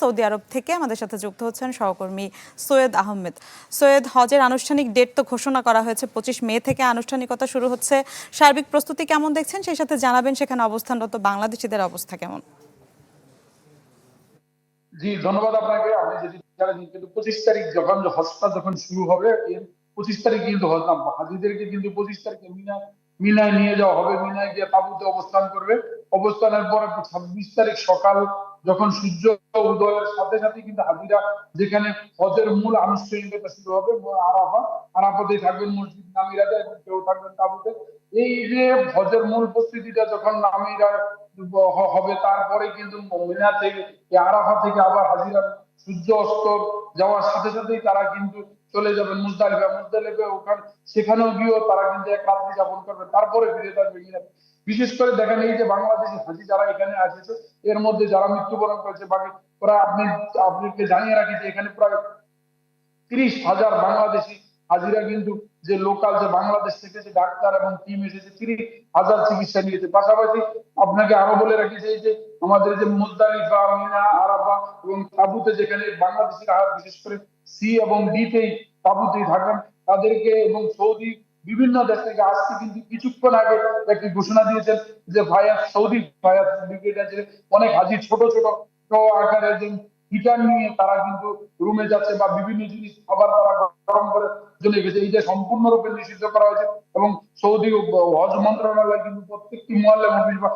Saudi আরব থেকে আমাদের সাথে যুক্ত হচ্ছেন সহকর্মী সৈয়দ আহমেদ। সৈয়দ, হজের আনুষ্ঠানিক ডেট তো ঘোষণা করা হয়েছে, 25 মে থেকে আনুষ্ঠানিকতা শুরু হচ্ছে। সার্বিক প্রস্তুতি কেমন দেখছেন, সেই সাথে জানাবেন সেখানে অবস্থানরত বাংলাদেশিদের অবস্থা কেমন? জি, ধন্যবাদ আপনাকে। আপনি যদি জানেন কিন্তু 25 তারিখ হজটা যখন শুরু হবে, এর 25 তারিখ কিন্তু হজ না, হাজিদেরকে কিন্তু 25 তারিখে মিনায় নিয়ে যাওয়া হবে। মিনায় গিয়ে তাঁবুতে অবস্থান করবে। অবস্থানের পরে 26 তারিখ সকাল যখন সূর্য উদয়ের সাথে সাথে কিন্তু হাজিরা যেখানে হজের মূল আনুষ্ঠানিকতা শুরু হবে, আরাফাতে থাকবেন মসজিদ নামিরাতে এবং কেউ থাকবেন তাঁবুতে। এই যে হজের মূল প্রস্তুতিটা যখন নামিরা হবে, তারপরে কিন্তু মিনা থেকে আরাফা থেকে আবার হাজিরা সূর্য অস্ত যাওয়ার সাথে সাথেই তারা কিন্তু চলে যাবেন মুজদালিফা ওখানে, সেখানেও গিয়েও তারা কিন্তু এক রাত্রি যাপন করবে, তারপরে ফিরে আসবে মিনাতে। বিশেষ করে দেখেন, এই যে বাংলাদেশি হাজি যারা এখানে আসছে, এর মধ্যে যারা মৃত্যুবরণ করেছে বাকি প্রায় আপনাকে জানিয়ে রাখি যে এখানে প্রায় 30,000 বাংলাদেশি হাজিরা কিন্তু যে লোকাল যে বাংলাদেশ থেকে যে ডাক্তার এবং টিম এসেছে 30,000 চিকিৎসা নিয়েছে। পাশাপাশি আপনাকে আরো বলে রাখি যে এই যে আমাদের যে মুজদালিফা, মিনা, আরাফা এবং তাঁবুতে যেখানে বাংলাদেশিরা বিশেষ করে সি এবং ডি তেই তাঁবুতেই থাকেন, তাদেরকে এবং সৌদি বিভিন্ন দেশ থেকে আসছে। কিন্তু কিছুক্ষণ আগে একটি ঘোষণা দিয়েছেন যে সৌদি ভাইয়া ব্রিগেডিয়ার অনেক হাজি ছোট ছোট আকারের যে হিটার নিয়ে তারা কিন্তু রুমে যাচ্ছে বা বিভিন্ন জিনিস খাবার তারা গরম করে চলে গেছে। এইটা সম্পূর্ণরূপে নিষিদ্ধ করা হয়েছে এবং সৌদি হজ মন্ত্রণালয় কিন্তু প্রত্যেকটি মহল্লা অফিস বা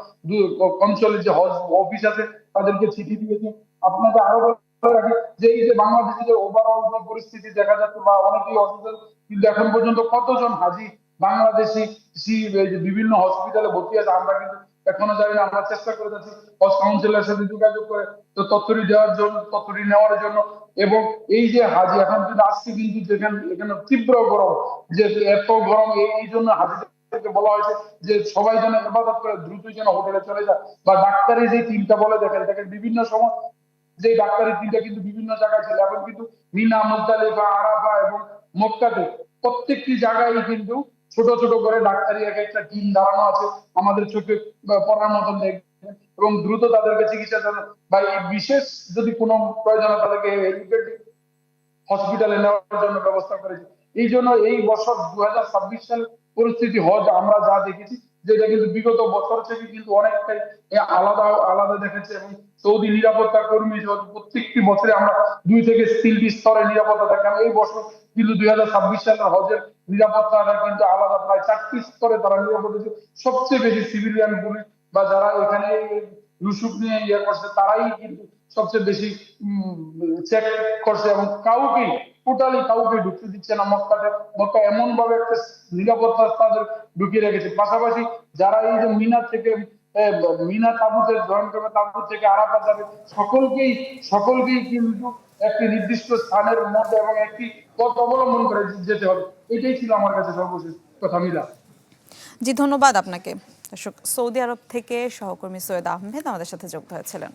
অঞ্চলে যে হজ অফিস আছে তাদেরকে চিঠি দিয়েছে। আপনাকে আরো বলে রাখি যে এই যে বাংলাদেশিদের ওভারঅল পরিস্থিতি দেখা যাচ্ছে বা অনেকেই অসুস্থ, কিন্তু এখন পর্যন্ত কতজন হাজি বাংলাদেশি বিভিন্ন হসপিটালে ভর্তি আছে আমরা কিন্তু এখনো জানি না। আমরা চেষ্টা করে যাচ্ছি হজ কাউন্সিলের সাথে যোগাযোগ করে তো তথ্যটি নেওয়ার জন্য। এবং এই যে হাজি এখন কিন্তু আসছে কিন্তু যেখানে এখানে তীব্র গরম, যে এত গরম, এই জন্য হাজিদেরকে বলা হয়েছে যে সবাই যেন ইবাদত করে দ্রুত যেন হোটেলে চলে যায় বা ডাক্তারি যে টিমটা বলে দেখেন বিভিন্ন সময় যে ডাক্তারি টিমটা কিন্তু বিভিন্ন জায়গায় ছিল, এখন কিন্তু মিনা, মুজদালিফা, আরাফা এবং মক্কাতে প্রত্যেকটি জায়গায় কিন্তু ছোট ছোট করে ডাক্তারি এক একটা টিম দাঁড়ানো আছে আমাদের চোখে পড়ার মতন দেখবেন এবং দ্রুত তাদেরকে চিকিৎসা জন্য বা বিশেষ যদি কোনো প্রয়োজন হয় তাদেরকে হসপিটালে নেওয়ার জন্য ব্যবস্থা করেছে। এই জন্য এই বছর 2026 সালের পরিস্থিতি হজ আমরা যা দেখেছি, যেটা কিন্তু বিগত বছর থেকে কিন্তু অনেকটাই আলাদা আলাদা দেখেছে। এবং সৌদি নিরাপত্তা কর্মী প্রত্যেকটি বছরে আমরা 2 থেকে 3টি স্তরে নিরাপত্তা দেখাম। এই বছর কিন্তু 2026 সালের হজের নিরাপত্তাটা কিন্তু আলাদা, প্রায় 4টি স্তরে তারা নিরাপত্তা দিচ্ছে। সবচেয়ে বেশি সিভিলিয়ান পুলিশ বা যারা এখানে রুসুক নিয়ে ইয়ে করছে তারাই কিন্তু সবচেয়ে বেশি চেক করছে এবং টোটালি কাউকে ঢুকতে দিচ্ছে না মক্কাতে। মক্কা এমন ভাবে একটা নিরাপত্তা তাদের ঢুকিয়ে রেখেছে। পাশাপাশি যারা এই যে মিনা থেকে মিনা তাঁবুতে জয়েন করবে, তাঁবু থেকে আরাফাত যাবে, সকলকেই কিন্তু একটি নির্দিষ্ট স্থানের মধ্যে এবং একটি পথ অবলম্বন করে যেতে হবে। এটাই ছিল আমার কাছে সর্বশেষ কথা। মিলা জি, ধন্যবাদ আপনাকে। দর্শক, সৌদি আরব থেকে সহকর্মী সৈয়দ আহমেদ আমাদের সাথে যুক্ত হয়েছিলেন।